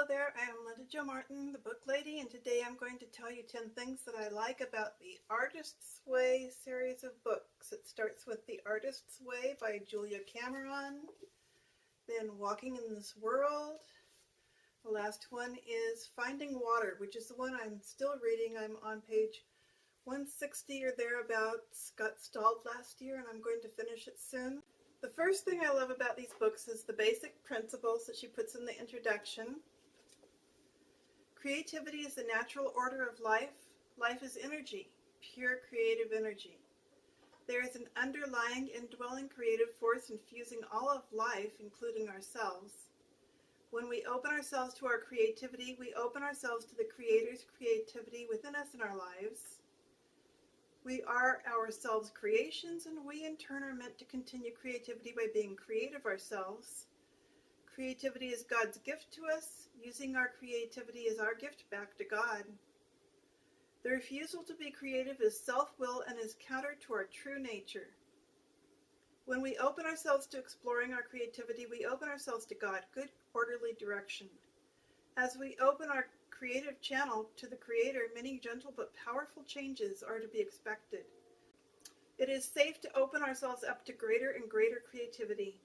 Hello there, I am Linda Jo Martin, the Book Lady, and today I'm going to tell you 10 things that I like about the Artist's Way series of books. It starts with The Artist's Way by Julia Cameron, then Walking in This World. The last one is Finding Water, which is the one I'm still reading. I'm on page 160 or thereabouts. Got stalled last year and I'm going to finish it soon. The first thing I love about these books is the basic principles that she puts in the introduction. Creativity is the natural order of life. Life is energy, pure creative energy. There is an underlying indwelling creative force infusing all of life, including ourselves. When we open ourselves to our creativity, we open ourselves to the Creator's creativity within us in our lives. We are ourselves creations, and we in turn are meant to continue creativity by being creative ourselves. Creativity is God's gift to us. Using our creativity is our gift back to God. The refusal to be creative is self-will and is counter to our true nature. When we open ourselves to exploring our creativity, we open ourselves to God, good, orderly direction. As we open our creative channel to the Creator, many gentle but powerful changes are to be expected. It is safe to open ourselves up to greater and greater creativity.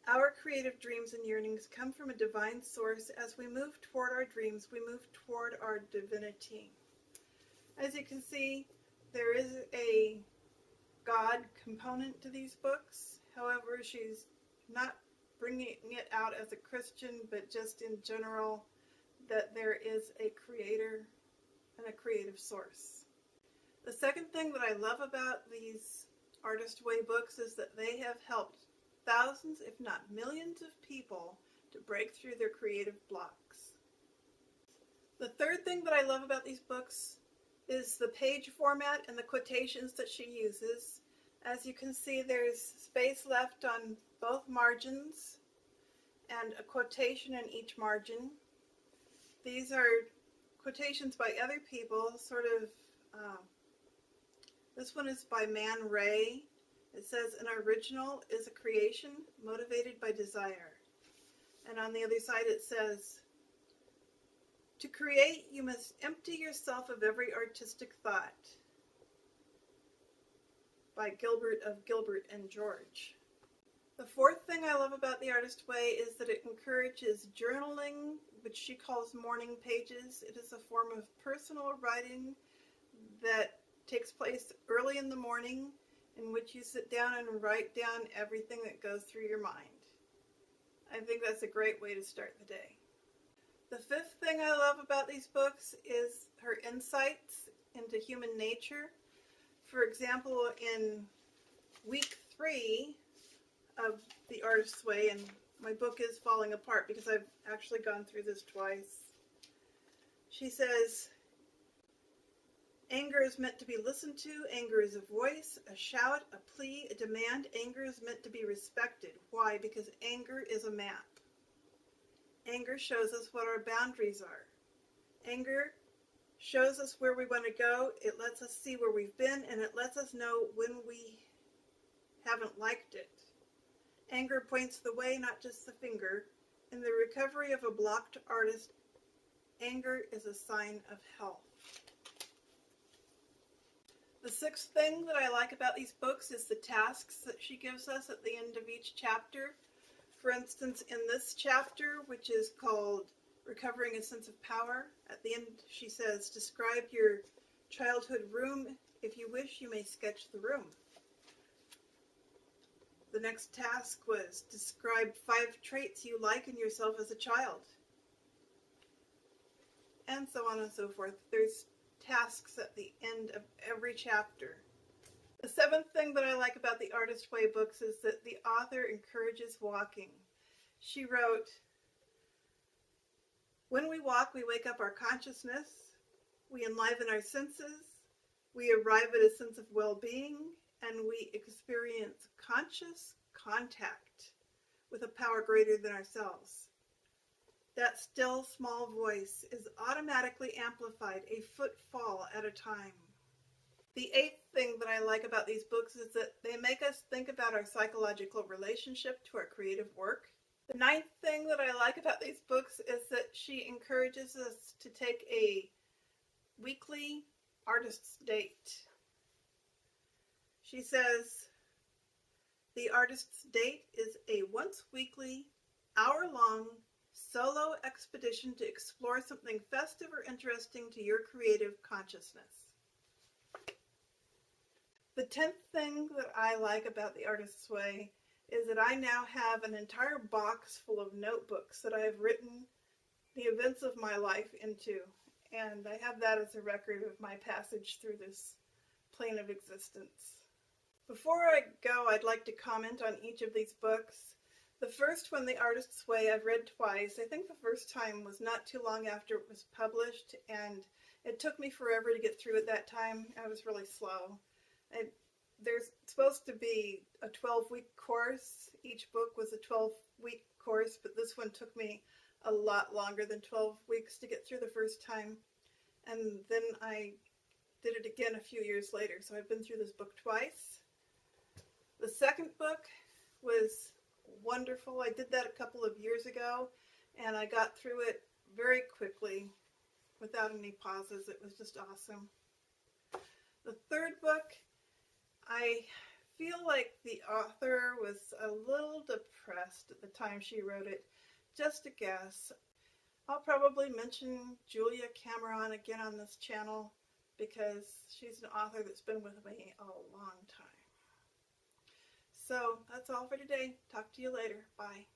Our creative dreams and yearnings come from a divine source. As we move toward our dreams, we move toward our divinity. As you can see, there is a God component to these books. However, she's not bringing it out as a Christian, but just in general, that there is a creator and a creative source. The second thing that I love about these Artist Way books is that they have helped thousands, if not millions of people to break through their creative blocks. The third thing that I love about these books is the page format and the quotations that she uses. As you can see, there's space left on both margins and a quotation in each margin. These are quotations by other people, this one is by Man Ray. It says, an original is a creation motivated by desire. And on the other side it says, to create, you must empty yourself of every artistic thought, by Gilbert of Gilbert and George. The fourth thing I love about the Artist Way is that it encourages journaling, which she calls morning pages. It is a form of personal writing that takes place early in the morning, in which you sit down and write down everything that goes through your mind. I think that's a great way to start the day. The fifth thing I love about these books is her insights into human nature. For example, in week 3 of The Artist's Way, and my book is falling apart because I've actually gone through this twice, she says, anger is meant to be listened to. Anger is a voice, a shout, a plea, a demand. Anger is meant to be respected. Why? Because anger is a map. Anger shows us what our boundaries are. Anger shows us where we want to go. It lets us see where we've been, and it lets us know when we haven't liked it. Anger points the way, not just the finger. In the recovery of a blocked artist, anger is a sign of health. The sixth thing that I like about these books is the tasks that she gives us at the end of each chapter. For instance, in this chapter, which is called Recovering a Sense of Power, at the end she says, describe your childhood room. If you wish, you may sketch the room. The next task was describe 5 traits you like in yourself as a child. And so on and so forth. There's tasks at the end of every chapter. The seventh thing that I like about the Artist Way books is that the author encourages walking. She wrote, when we walk, we wake up our consciousness, we enliven our senses, we arrive at a sense of well-being, and we experience conscious contact with a power greater than ourselves. That still small voice is automatically amplified, a footfall at a time. The eighth thing that I like about these books is that they make us think about our psychological relationship to our creative work. The ninth thing that I like about these books is that she encourages us to take a weekly artist's date. She says, the artist's date is a once weekly, hour-long solo expedition to explore something festive or interesting to your creative consciousness. The 10th thing that I like about the Artist's Way is that I now have an entire box full of notebooks that I have written the events of my life into, and I have that as a record of my passage through this plane of existence. Before I go, I'd like to comment on each of these books. The first one, The Artist's Way, I've read twice. I think the first time was not too long after it was published, and it took me forever to get through it that time. I was really slow. There's supposed to be a 12-week course. Each book was a 12-week course, but this one took me a lot longer than 12 weeks to get through the first time. And then I did it again a few years later, so I've been through this book twice. The second book was wonderful. I did that a couple of years ago, and I got through it very quickly without any pauses. It was just awesome. The third book, I feel like the author was a little depressed at the time she wrote it. Just a guess. I'll probably mention Julia Cameron again on this channel because she's an author that's been with me a long time. So that's all for today. Talk to you later. Bye.